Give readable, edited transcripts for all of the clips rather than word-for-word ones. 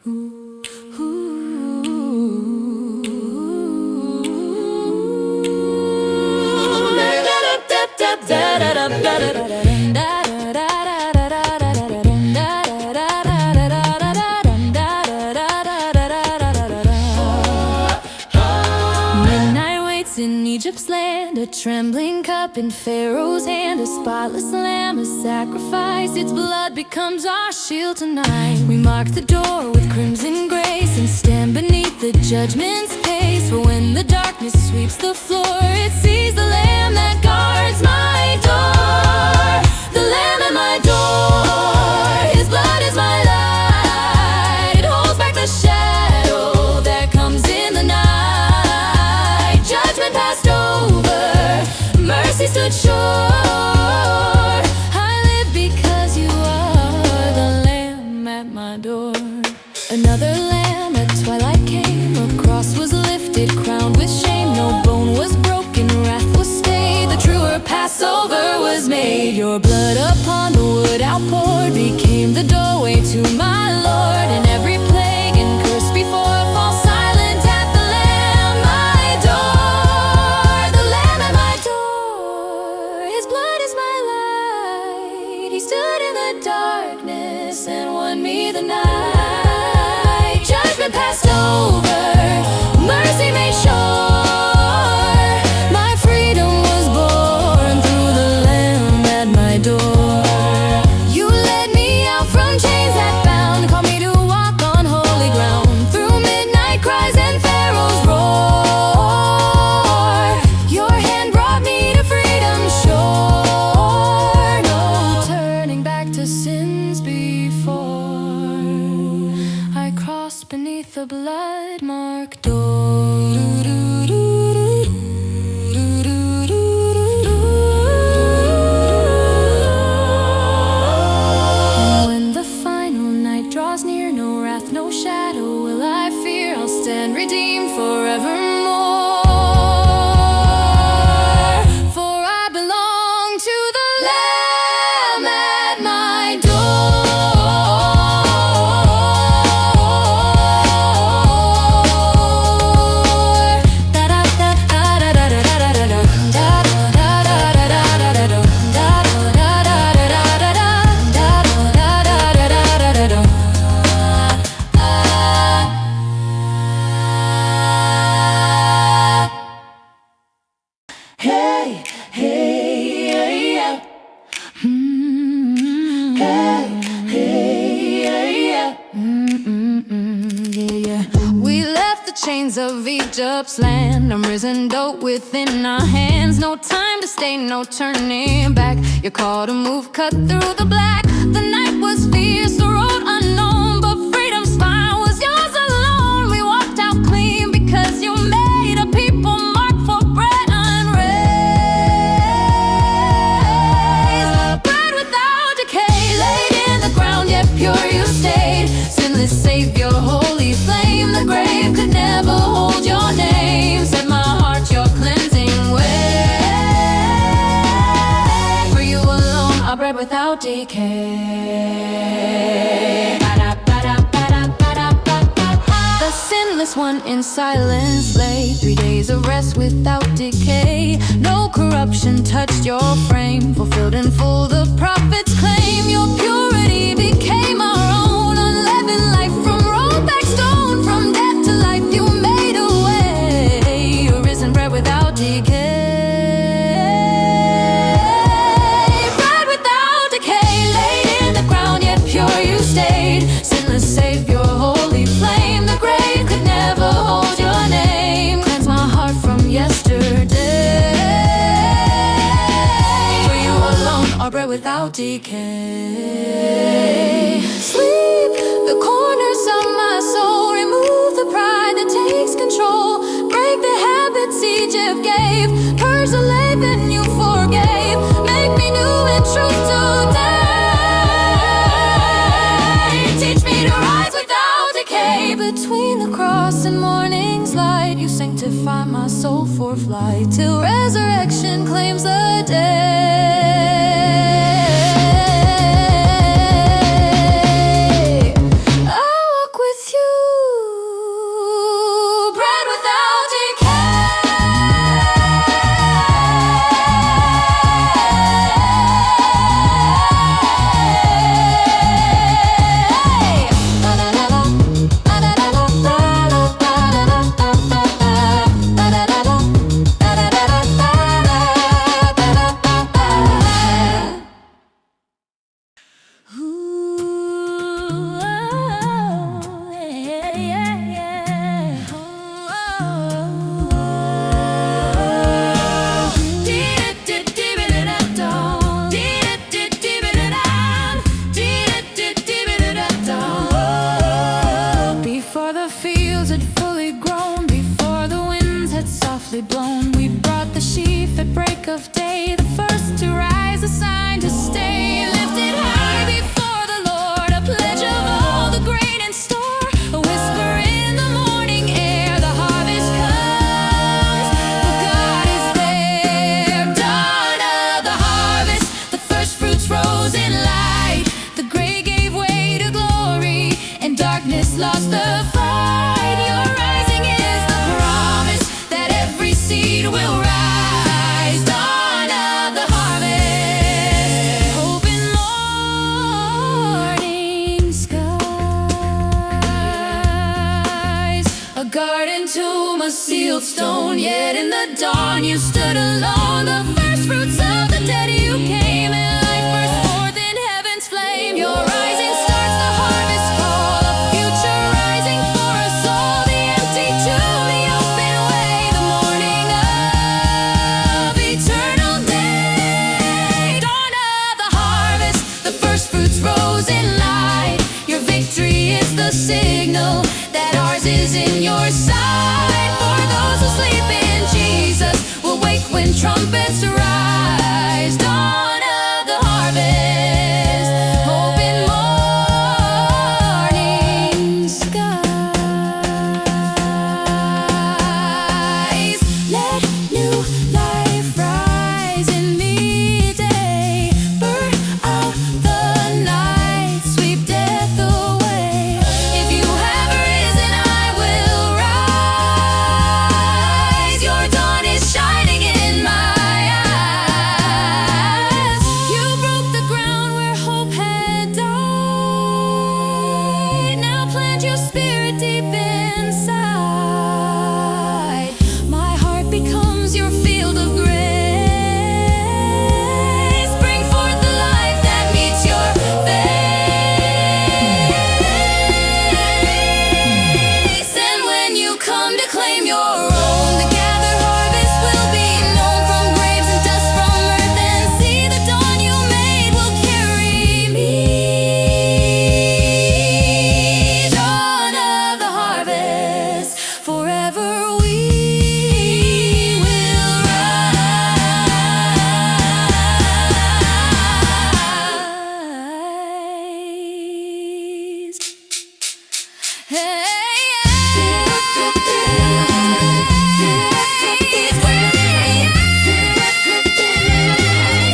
Midnight waits in Egypt's land, a trembling cup in Pharaoh's hand, a spotless lamb, a sacrifice. Its blood becomes our shield tonight. We mark the door with crimson grace and stand beneath the judgment's pace. For when the darkness sweeps the floor, it sees the lamb that guards my door. The lamb at my door, his blood is my light. It holds back the shadow that comes in the night. Judgment passed over, mercy stood sure. I live because you are the lamb at my door. Another lamb at twilight came, a cross was lifted, crowned with shame. No bone was broken, wrath was stayed, the truer Passover was made. Your blood upon the wood outpoured became the doorway to my Lord. And every plague and curse before fall silent at the lamb my door. The lamb at my door, his blood is my light. He stood in the darkness and won me the night. Judgment passed over, mercy made sure. My freedom was born through the lamb at my door. You led me out from chains that bound, called me to walk on holy ground. Through midnight cries and Pharaoh's roar, your hand brought me to freedom sure. No turning back to sins before I crossed beneath the blood-marked door. And when the final night draws near, no wrath, no shadow will I fear. I'll stand redeemed forevermore. For I belong to the Lamb at my Hey, hey, yeah. Yeah. We left the chains of Egypt's land, unrisen dope within our hands. No time to stay, no turning back. Your call to move cut through the black. The night was fierce, the road unknown, but freedom's fire was yours alone. We walked out clean because you made a people mark for bread unraised. Bread without decay, laid in the ground, yet pure you stayed. Sinless Savior, holy flame, the grave could never hold your name. Set my heart your cleansing way. For you alone are bread without decay. The sinless one in silence lay, 3 days of rest without decay. No corruption touched your frame, fulfilled in full the prophet's claim. Your purity became our own, unleavened life from rollback stone. From death to life you made a way, your risen bread without decay. Bread without decay, laid in the ground, yet pure you stayed. Sinless Savior, holy flame, the grave could never hold your name. Cleanse my heart from yesterday, for you alone are bread without decay. Sweep the corners of my soul, remove the pride that takes control. Break the habits Egypt gave, purge the leaven you forgave. Make me new in truth today. Teach me to rise without decay. Between the cross and morning's light, you sanctify my soul for flight, till resurrection claims the day. I walk with you healed stone. Yet in the dawn you stood alone. The first fruits of the dead you came, and life burst forth in heaven's flame. Your rising starts the harvest call, a future rising for us all. The empty tomb, the open way, the morning of eternal day. Dawn of the harvest, the first fruits rose in light. Your victory is the signal that ours is in your sight. For those who sleep in Jesus will wake when trumpets rise. Dawn of the harvest, open morning skies. Let new life rise in me day. Burn out the night, sweep death away. If you have risen, I will rise. Your dawn is shining in my eyes. You broke the ground where hope had died. Now plant your spirit deep inside. My heart becomes your field of grace. Bring forth the life that meets your face. And when you come to claim your own, the gathered harvest will be known. From graves and dust from earth, and see the dawn you made will carry me. Dawn of the harvest, forever we will rise. Hey,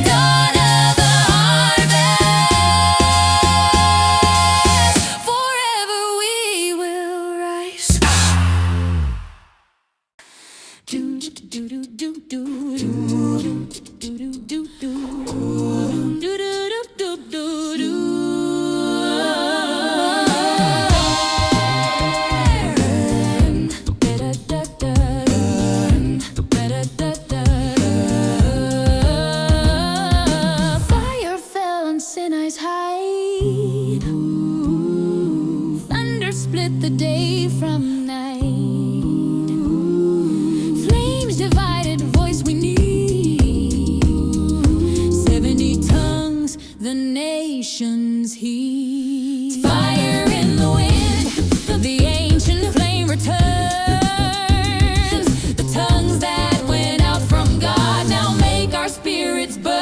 dawn of the harvest, forever we will rise. Fire fell on Sinai's height. Thunder split the day from night. Flames divided, voice we need. 70 tongues, the nations heed. Fire in the wind, the ancient flame returns. The tongues that went out from God now make our spirits burn.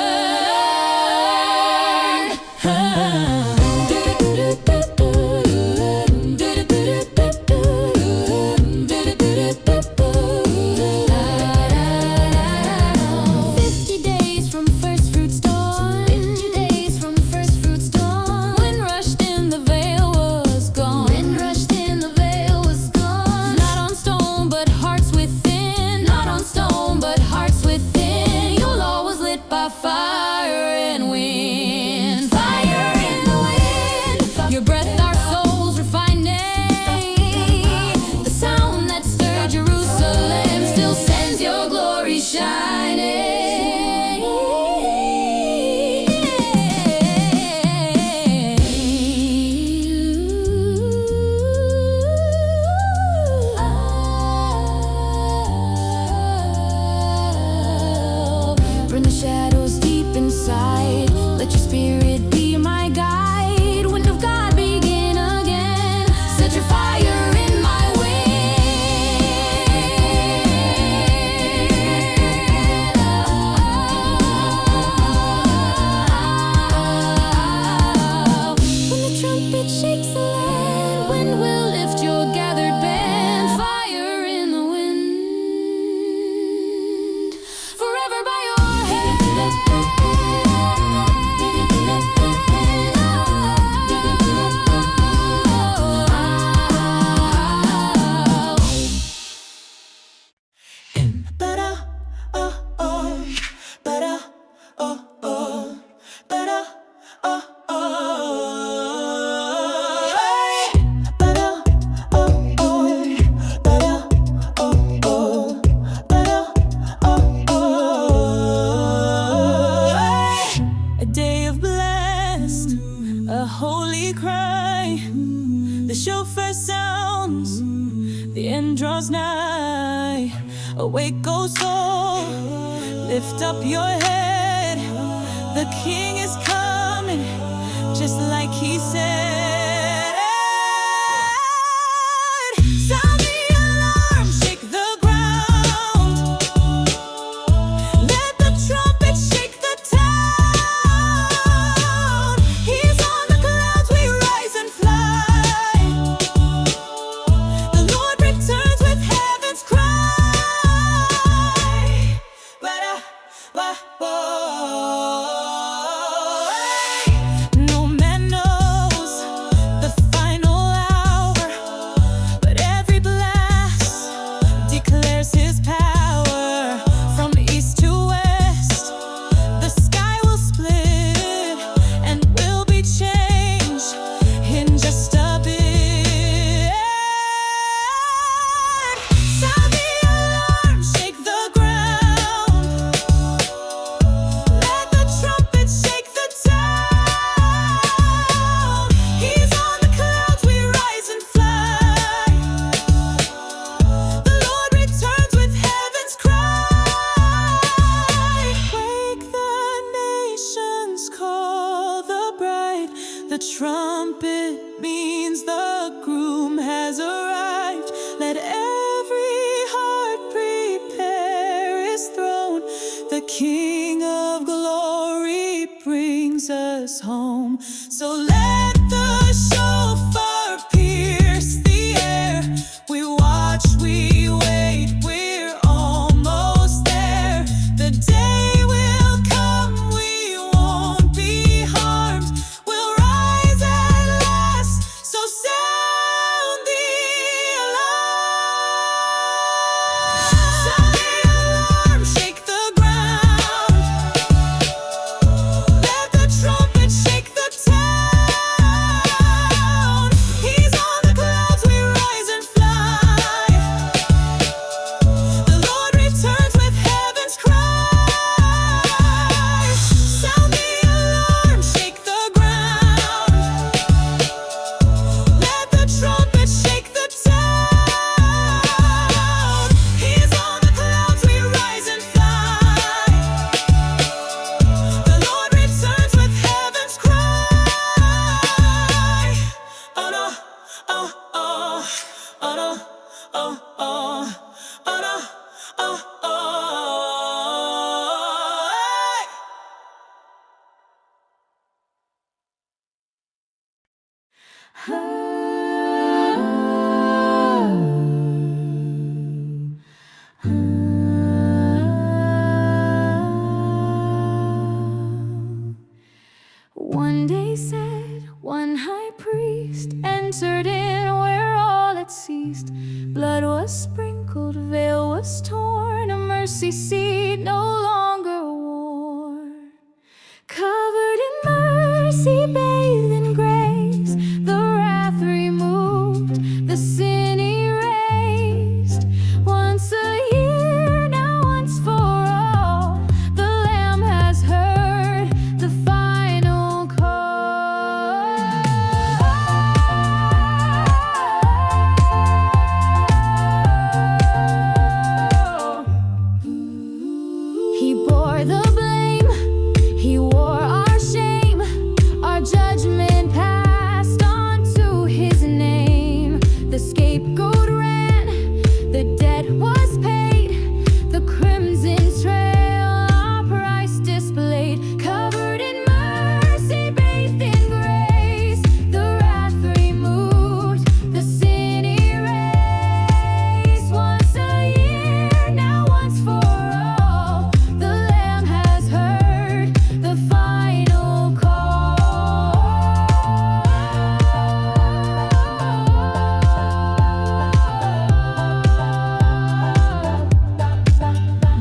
Burn the shadows deep inside. the end draws nigh. Awake, O soul, lift up your head. The King is coming, just like he said. Sound the alarm, shake the ground. Let the trumpets shake the town. He's on the clouds, we rise and fly. The Lord returns with heaven's cry. No man knows the final hour, but every blast declares his power. From east to west, the sky will split and will be changed in just a bit. Sound the alarm, shake the ground. Let the trumpets shake the town. He's on the clouds, we rise and fly. The Lord returns with heaven's cry. Wake the nations, call the bride. The trumpet means the groom has arrived. Let every heart prepare his throne. The King of glory brings us home. So let the shofar pierce the air. We watch, we wait, we're almost there. The day will come, we won't be harmed. We'll rise at last, so sound the alarm. Sound the alarm, shake the ground. Let the trumpet shake the town. He's on the clouds, we rise and fly. The Lord returns with heaven's cry. Sound the alarm, shake the ground. Let the trumpet shake the town. He's on the clouds, we rise and fly. The Lord returns with heaven's cry. Oh no, oh oh, oh no, oh oh, oh no, oh oh. One day said, one high priest entered in where all had ceased. Blood was sprinkled, veil was torn, a mercy seat no longer wore. Covered in mercy, bathed in grace, the wrath removed, the sin erased. Once a year, now once for all, the Lamb has heard the final call. He bore the blame, he wore our shame, our judgment passed on to his name. The scapegoat ran, the debt was paid, the crimson trail, our price displayed. Covered in mercy, bathed in grace, the wrath removed, the sin erased. Once a year, now once for all, the Lamb has heard the final call.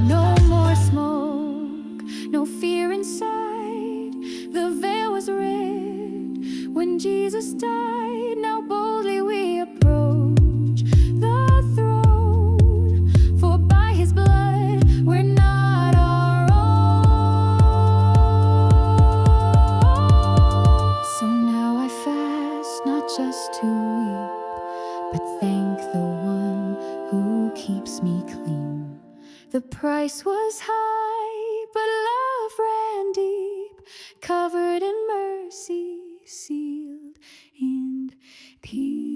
No more smoke, no fear inside. The veil was ripped when Jesus died. Now boldly we approach the throne, for by his blood we're not our own. So now I fast, not just to weep, but thank the one price was high, but love ran deep, covered in mercy, sealed in peace.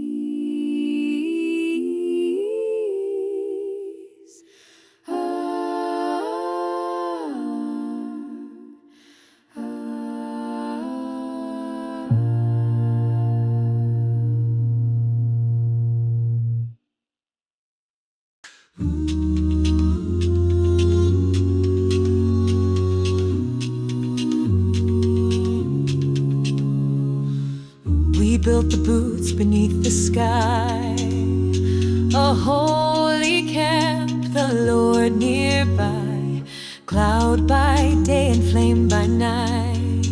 We built the booths beneath the sky, a holy camp, the Lord nearby, cloud by day and flame by night.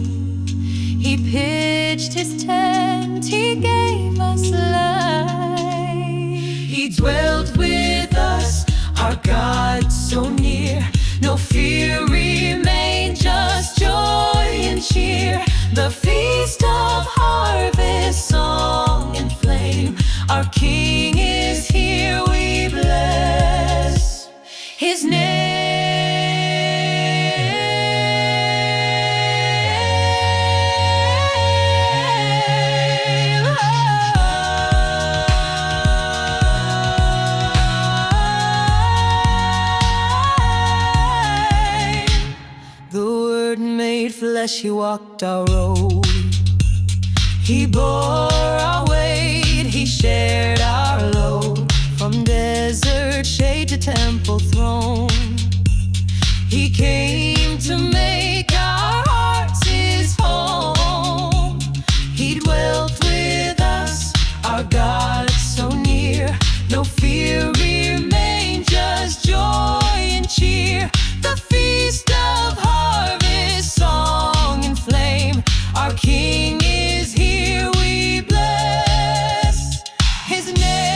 He pitched his tent, he gave us light. He dwelt with us, our God so near. No fear remained, just joy and cheer. The feast of harvest, song and flame. Our King is here, we bless his name. The Word made flesh, he walked our road. He bore our weight, he shared our load. From desert shade to temple throne, he came to make our hearts his home. He dwelt with us, our God so near. No fear remained, just joy and cheer. The feast of harvest, song and flame. Our King is here, we bless his name.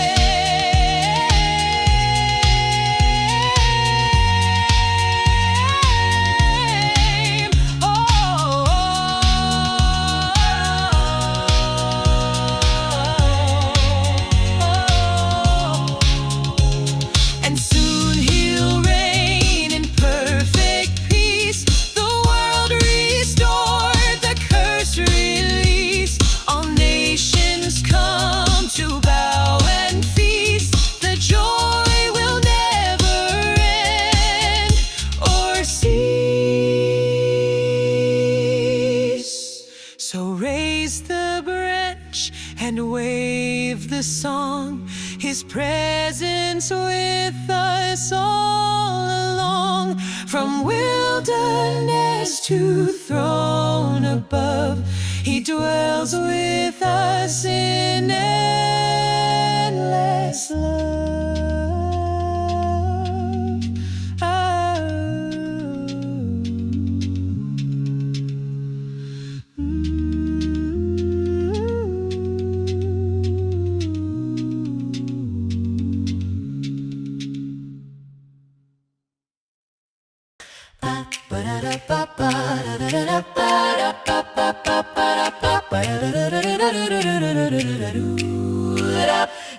And soon he'll reign in perfect peace. The world restored, the curse released. All nations come to bow and feast. The joy will never end or cease. So raise the branch and wave the song. His presence with us all along. From wilderness to throne above, he dwells with us in endless love.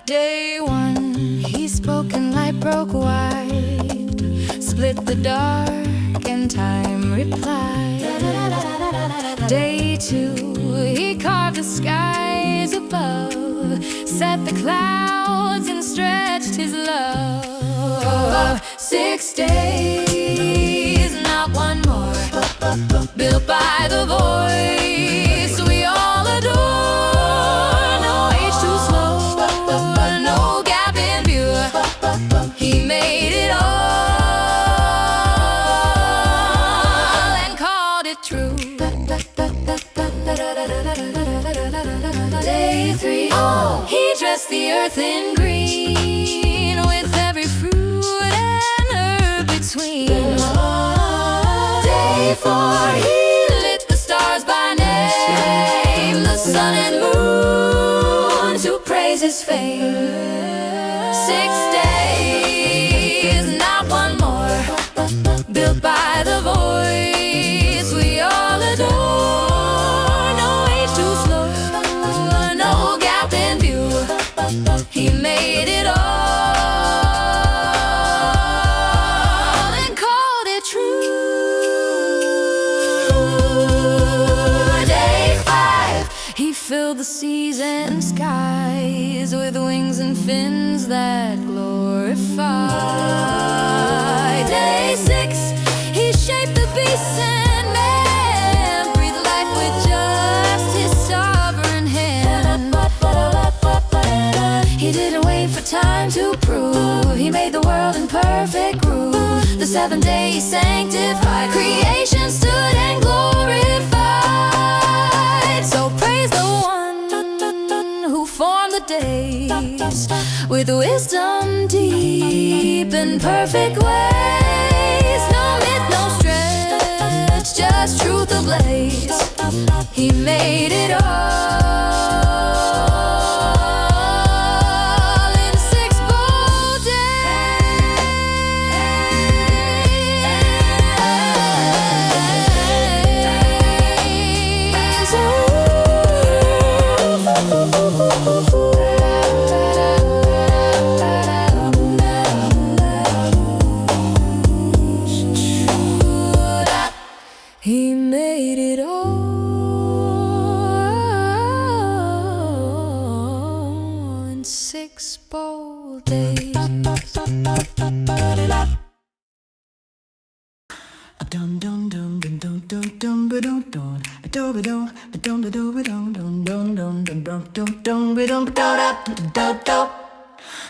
Day one, he spoke and light broke white, split the dark and time replied. Day two, he carved the skies above, set the clouds and stretched his love. 6 days, not one more, built by the voice we all adore. No age too slow, no gap in view. He made it all and called it true. Day three, he dressed the earth in green, with every fruit and herb between. Day four, he lit the stars by name, the sun and moon to praise his fame. 6 days, not one more, built by the voice we all adore. No age too slow, no gap in view. He made it all and called the seas and skies with wings and fins that glorify. Day 6, he shaped the beasts and man, breathed life with just his sovereign hand. He didn't wait for time to prove, he made the world in perfect groove. The 7th day he sanctified, creation stood and glorified. So praise the one who formed the days with wisdom deep and perfect ways. No myth, no stretch, just truth ablaze. He made it all. He made it all in 6 bold days.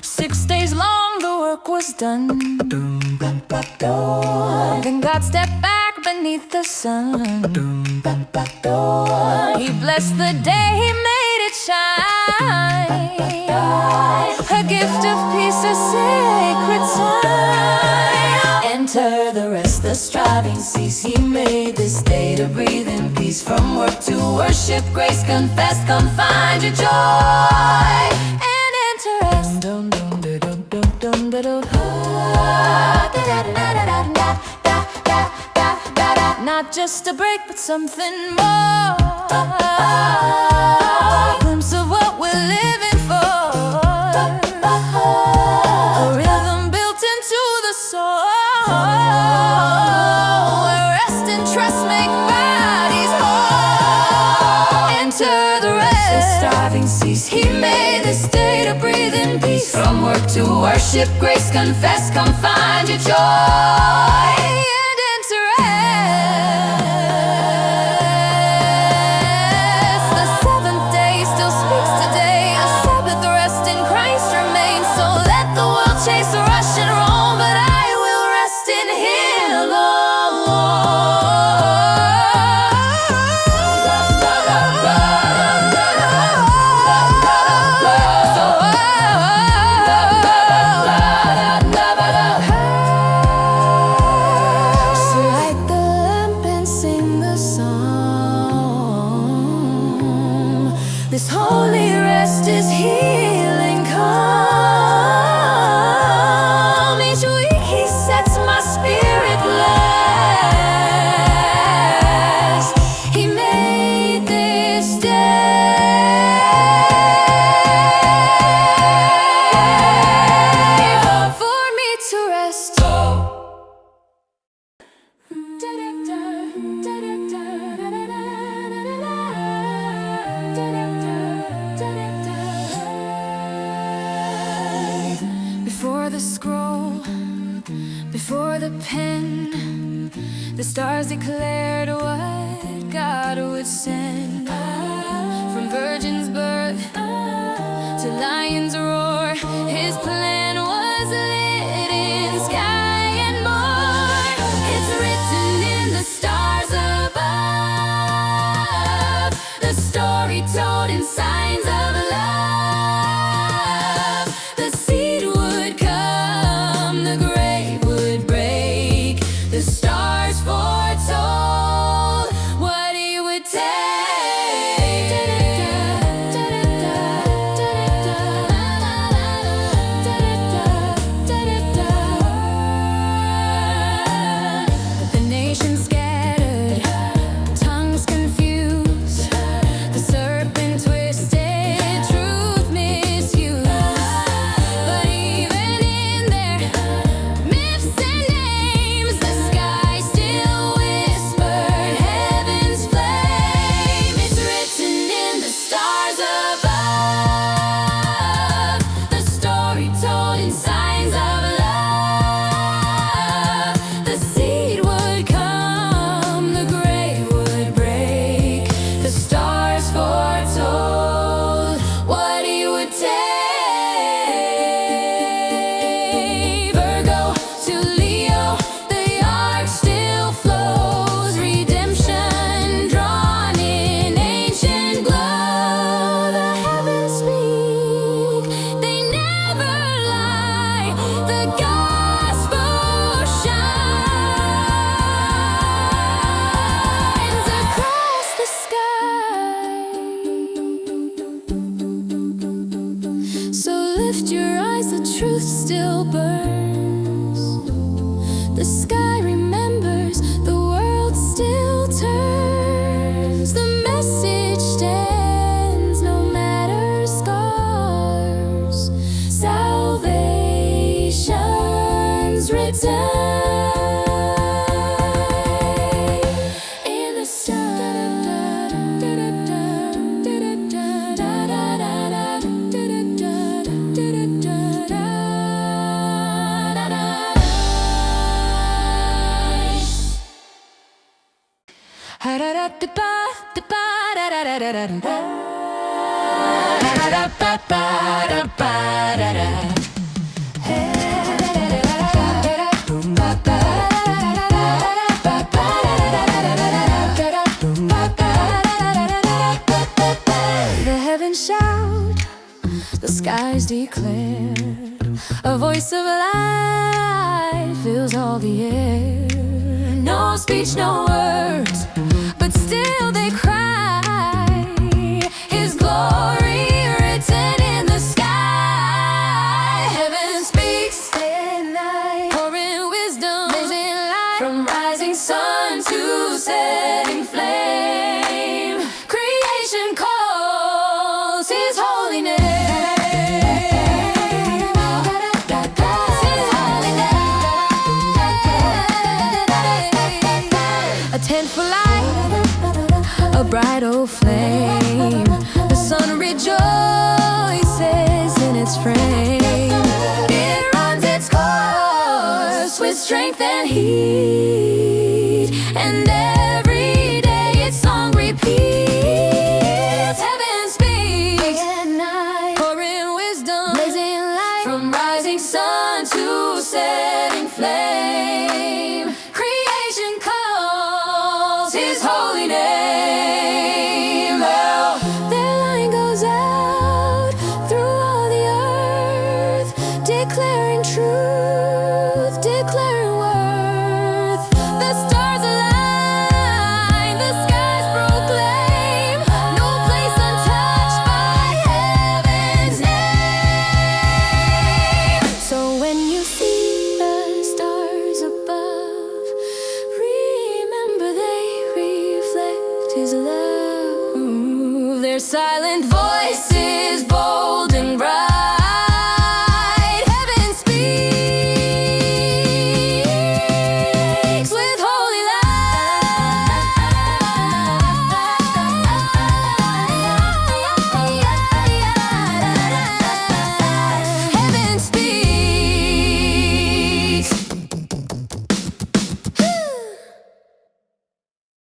Six days long the work was done. Then God stepped back beneath the sun. He blessed the day, he made it shine. A gift of peace, a sacred sign. Enter the rest, the striving cease. He made this day to breathe in peace. From work to worship, grace confess, come find your joy and enter rest. Not just a break, but something more. A glimpse of what we're living for. A rhythm built into the soul, where rest and trust make bodies whole. Enter the rest, the striving cease. He made this day to breathe in peace. From work to worship, grace confess, come find your joy. This holy rest is healing calm. Each week he sets my spirit blessed. He made this day for me to rest. Before the scroll, before the pen, the stars declared what God would send. From virgin's birth to lion's roar, his plan was lit in sky and more. It's written in the stars above, the story told in signs of love. The seed would come, the grave would break, the stars foretold what he would take. The heavens shout, the skies declare, a voice of life fills all the air. No speech, no words, but still they cry, His glory written in the sky. Heaven speaks day and night, pouring wisdom, blazing light, from rising sun to setting flame. Creation calls His holy name. A tent for light, a bright old flame. The sun rejoices in its frame. It runs its course with strength and heat, and every day its song repeats. Heaven speaks at night, pouring wisdom, blazing light, from rising sun to setting flame. Creation calls His holy name. Oh, their line goes out through all the earth, declaring truth, declaring worth. The stars align, the skies proclaim, no place untouched by heaven's name. So when you see the stars above, remember they reflect His love. Their silent voice